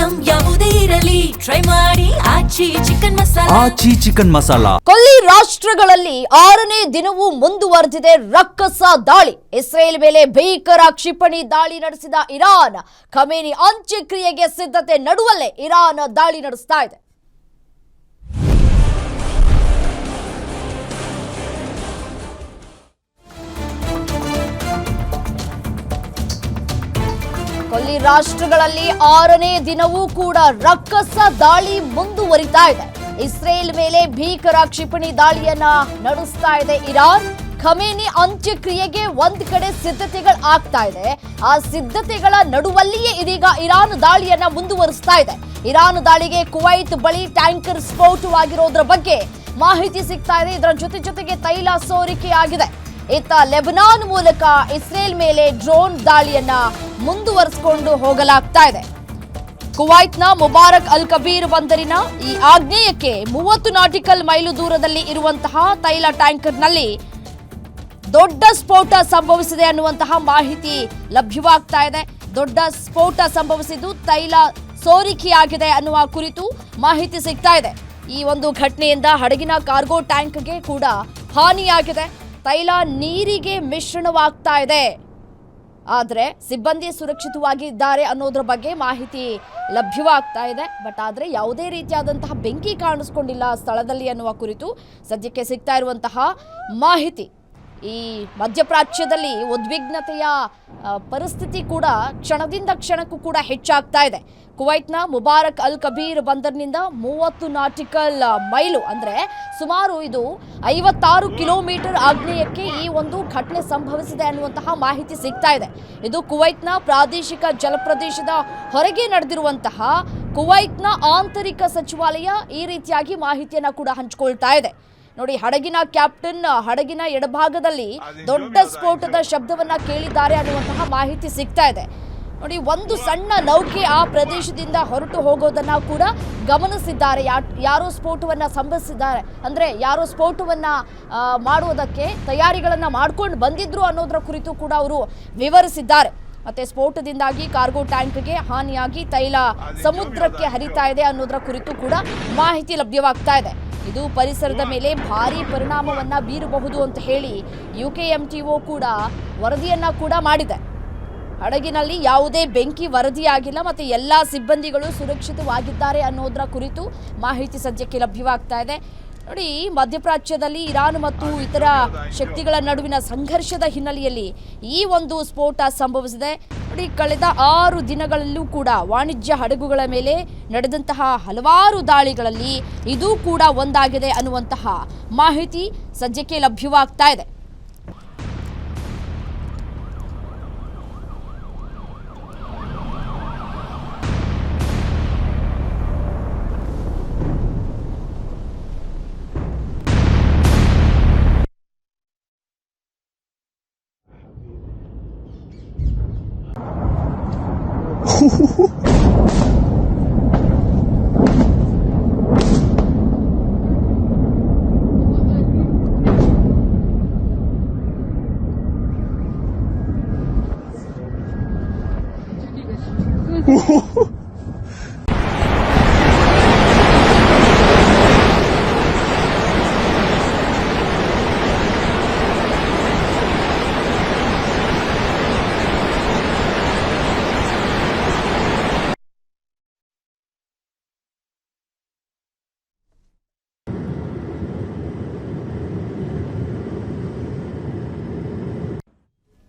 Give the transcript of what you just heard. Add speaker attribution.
Speaker 1: Item ಯಾವುದೇ ಇರಲಿ try ಮಾಡಿ ಆಚಿ ಚಿಕನ್ ಮಸಾಲಾ.
Speaker 2: ಕೊಲ್ಲಿ ರಾಷ್ಟ್ರಗಳಲ್ಲಿ 6ನೇ ದಿನವೂ ಮುಂದುವರೆದಿದೆ ರಕ್ಕಸ ದಾಳಿ. ಇಸ್ರೇಲ್ ಮೇಲೆ ಭೀಕರ ಕ್ಷಿಪಣಿ ದಾಳಿ ನಡೆಸಿದ ಇರಾನ್. ಖಮೇನಿ ಅಂತ್ಯಕ್ರಿಯೆಗೆ ಸಿದ್ಧತೆ ನಡುವಲ್ಲೇ ಇರಾನ್ ದಾಳಿ ನಡೆಸ್ತಾ ಇದೆ. ಕೊಲ್ಲಿ ರಾಷ್ಟ್ರಗಳಲ್ಲಿ 6ನೇ ದಿನವೂ ಕೂಡ ರಕ್ಕಸ ದಾಳಿ ಮುಂದುವರಿತಾ ಇದೆ. ಇಸ್ರೇಲ್ ಮೇಲೆ ಭೀಕರ ಕ್ಷಿಪಣಿ ದಾಳಿಯನ್ನ ನಡೆಸ್ತಾ ಇದೆ ಇರಾನ್. ಖಮೇನಿ ಅಂತ್ಯಕ್ರಿಯೆಗೆ ಒಂದ್ ಕಡೆ ಸಿದ್ಧತೆಗಳು ಆಗ್ತಾ ಇದೆ. ಆ ಸಿದ್ಧತೆಗಳ ನಡುವಲ್ಲಿಯೇ ಇದೀಗ ಇರಾನ್ ದಾಳಿಯನ್ನ ಮುಂದುವರಿಸ್ತಾ ಇದೆ. ಇರಾನ್ ದಾಳಿಗೆ ಕುವೈತ್ ಬಳಿ ಟ್ಯಾಂಕರ್ ಸ್ಫೋಟವಾಗಿರೋದ್ರ ಬಗ್ಗೆ ಮಾಹಿತಿ ಸಿಗ್ತಾ ಇದೆ. ಇದರ ಜೊತೆಗೆ ತೈಲ ಸೋರಿಕೆಯಾಗಿದೆ. ಇತ್ತ ಲೆಬನಾನ್ ಮೂಲಕ ಇಸ್ರೇಲ್ ಮೇಲೆ ಡ್ರೋನ್ ದಾಳಿಯನ್ನ ಮುಂದುವರಿಸಿಕೊಂಡು ಹೋಗಲಾಗ್ತಾ ಇದೆ. ಕುವೈತ್ನ ಮುಬಾರಕ್ ಅಲ್ ಕಬೀರ್ ಬಂದರಿನ ಈ ಆಗ್ನೇಯಕ್ಕೆ 30 ನಾಟಿಕಲ್ ಮೈಲು ದೂರದಲ್ಲಿ ಇರುವಂತಹ ತೈಲ ಟ್ಯಾಂಕರ್ನಲ್ಲಿ ದೊಡ್ಡ ಸ್ಫೋಟ ಸಂಭವಿಸಿದೆ ಅನ್ನುವಂತಹ ಮಾಹಿತಿ ಲಭ್ಯವಾಗ್ತಾ ಇದೆ. ದೊಡ್ಡ ಸ್ಫೋಟ ಸಂಭವಿಸಿದ್ದು ತೈಲ ಸೋರಿಕೆಯಾಗಿದೆ ಅನ್ನುವ ಕುರಿತು ಮಾಹಿತಿ ಸಿಗ್ತಾ ಇದೆ. ಈ ಒಂದು ಘಟನೆಯಿಂದ ಹಡಗಿನ ಕಾರ್ಗೋ ಟ್ಯಾಂಕ್ಗೆ ಕೂಡ ಹಾನಿಯಾಗಿದೆ. ತೈಲ ನೀರಿಗೆ ಮಿಶ್ರಣವಾಗ್ತಾ ಇದೆ. ಆದರೆ ಸಿಬ್ಬಂದಿ ಸುರಕ್ಷಿತವಾಗಿದ್ದಾರೆ ಅನ್ನೋದ್ರ ಬಗ್ಗೆ ಮಾಹಿತಿ ಲಭ್ಯವಾಗ್ತಾ ಇದೆ. ಬಟ್ ಆದರೆ ಯಾವುದೇ ರೀತಿಯಾದಂತಹ ಬೆಂಕಿ ಕಾಣಿಸ್ಕೊಂಡಿಲ್ಲ ಸ್ಥಳದಲ್ಲಿ ಅನ್ನುವ ಕುರಿತು ಸದ್ಯಕ್ಕೆ ಸಿಗ್ತಾ ಇರುವಂತಹ ಮಾಹಿತಿ. ಈ ಮಧ್ಯಪ್ರಾಚ್ಯದಲ್ಲಿ ಉದ್ವಿಗ್ನತೆಯ ಪರಿಸ್ಥಿತಿ ಕೂಡ ಕ್ಷಣದಿಂದ ಕ್ಷಣಕ್ಕೂ ಕೂಡ ಹೆಚ್ಚಾಗ್ತಾ ಇದೆ. ಕುವೈತ್ನ ಮುಬಾರಕ್ ಅಲ್ ಕಬೀರ್ ಬಂದರ್ನಿಂದ 30 ನಾಟಿಕಲ್ ಮೈಲು ಅಂದರೆ ಸುಮಾರು ಇದು 56 ಕಿಲೋಮೀಟರ್ ಆಗ್ನೇಯಕ್ಕೆ ಈ ಒಂದು ಘಟನೆ ಸಂಭವಿಸಿದೆ ಅನ್ನುವಂತಹ ಮಾಹಿತಿ ಸಿಗ್ತಾ ಇದೆ. ಇದು ಕುವೈತ್ನ ಪ್ರಾದೇಶಿಕ ಜಲಪ್ರದೇಶದ ಹೊರಗೆ ನಡೆದಿರುವಂತಹ ಕುವೈತ್ನ ಆಂತರಿಕ ಸಚಿವಾಲಯ ಈ ರೀತಿಯಾಗಿ ಮಾಹಿತಿಯನ್ನ ಕೂಡ ಹಂಚಿಕೊಳ್ತಾ ಇದೆ. ನೋಡಿ, ಹಡಗಿನ ಕ್ಯಾಪ್ಟನ್ ಹಡಗಿನ ಎಡಭಾಗದಲ್ಲಿ ದೊಡ್ಡ ಸ್ಫೋಟದ ಶಬ್ದವನ್ನ ಕೇಳಿದ್ದಾರೆ ಅನ್ನುವಂತಹ ಮಾಹಿತಿ ಸಿಗ್ತಾ ಇದೆ. ನೋಡಿ, ಒಂದು ಸಣ್ಣ ನೌಕೆ ಆ ಪ್ರದೇಶದಿಂದ ಹೊರಟು ಹೋಗೋದನ್ನ ಕೂಡ ಗಮನಿಸಿದ್ದಾರೆ. ಯಾರೋ ಸ್ಫೋಟವನ್ನ ಸಂಭವಿಸಿದ್ದಾರೆ ಅಂದ್ರೆ ಯಾರೋ ಸ್ಫೋಟವನ್ನ ಮಾಡುವುದಕ್ಕೆ ತಯಾರಿಗಳನ್ನ ಮಾಡ್ಕೊಂಡು ಬಂದಿದ್ರು ಅನ್ನೋದರ ಕುರಿತು ಕೂಡ ಅವರು ವಿವರಿಸಿದ್ದಾರೆ. ಮತ್ತೆ ಸ್ಫೋಟದಿಂದಾಗಿ ಕಾರ್ಗೋ ಟ್ಯಾಂಕ್ಗೆ ಹಾನಿಯಾಗಿ ತೈಲ ಸಮುದ್ರಕ್ಕೆ ಹರಿತಾ ಇದೆ ಅನ್ನೋದರ ಕುರಿತು ಕೂಡ ಮಾಹಿತಿ ಲಭ್ಯವಾಗ್ತಾ ಇದೆ. ಇದು ಪರಿಸರದ ಮೇಲೆ ಭಾರಿ ಪರಿಣಾಮವನ್ನ ಬೀರಬಹುದು ಅಂತ ಹೇಳಿ UKMTO ಕೂಡ ವರದಿಯನ್ನ ಕೂಡ ಮಾಡಿದೆ. ಹಡಗಿನಲ್ಲಿ ಯಾವುದೇ ಬೆಂಕಿ ವರದಿಯಾಗಿಲ್ಲ ಮತ್ತು ಎಲ್ಲ ಸಿಬ್ಬಂದಿಗಳು ಸುರಕ್ಷಿತವಾಗಿದ್ದಾರೆ ಅನ್ನೋದರ ಕುರಿತು ಮಾಹಿತಿ ಸದ್ಯಕ್ಕೆ ಲಭ್ಯವಾಗ್ತಾ ಇದೆ. ನೋಡಿ, ಮಧ್ಯಪ್ರಾಚ್ಯದಲ್ಲಿ ಇರಾನ್ ಮತ್ತು ಇತರ ಶಕ್ತಿಗಳ ನಡುವಿನ ಸಂಘರ್ಷದ ಹಿನ್ನೆಲೆಯಲ್ಲಿ ಈ ಒಂದು ಸ್ಫೋಟ ಸಂಭವಿಸಿದೆ. ನೋಡಿ, ಕಳೆದ 6 ದಿನಗಳಲ್ಲೂ ಕೂಡ ವಾಣಿಜ್ಯ ಹಡಗುಗಳ ಮೇಲೆ ನಡೆದಂತಹ ಹಲವಾರು ದಾಳಿಗಳಲ್ಲಿ ಇದು ಕೂಡ ಒಂದಾಗಿದೆ ಅನ್ನುವಂತಹ ಮಾಹಿತಿ ಸದ್ಯಕ್ಕೆ ಲಭ್ಯವಾಗ್ತಾ ಇದೆ.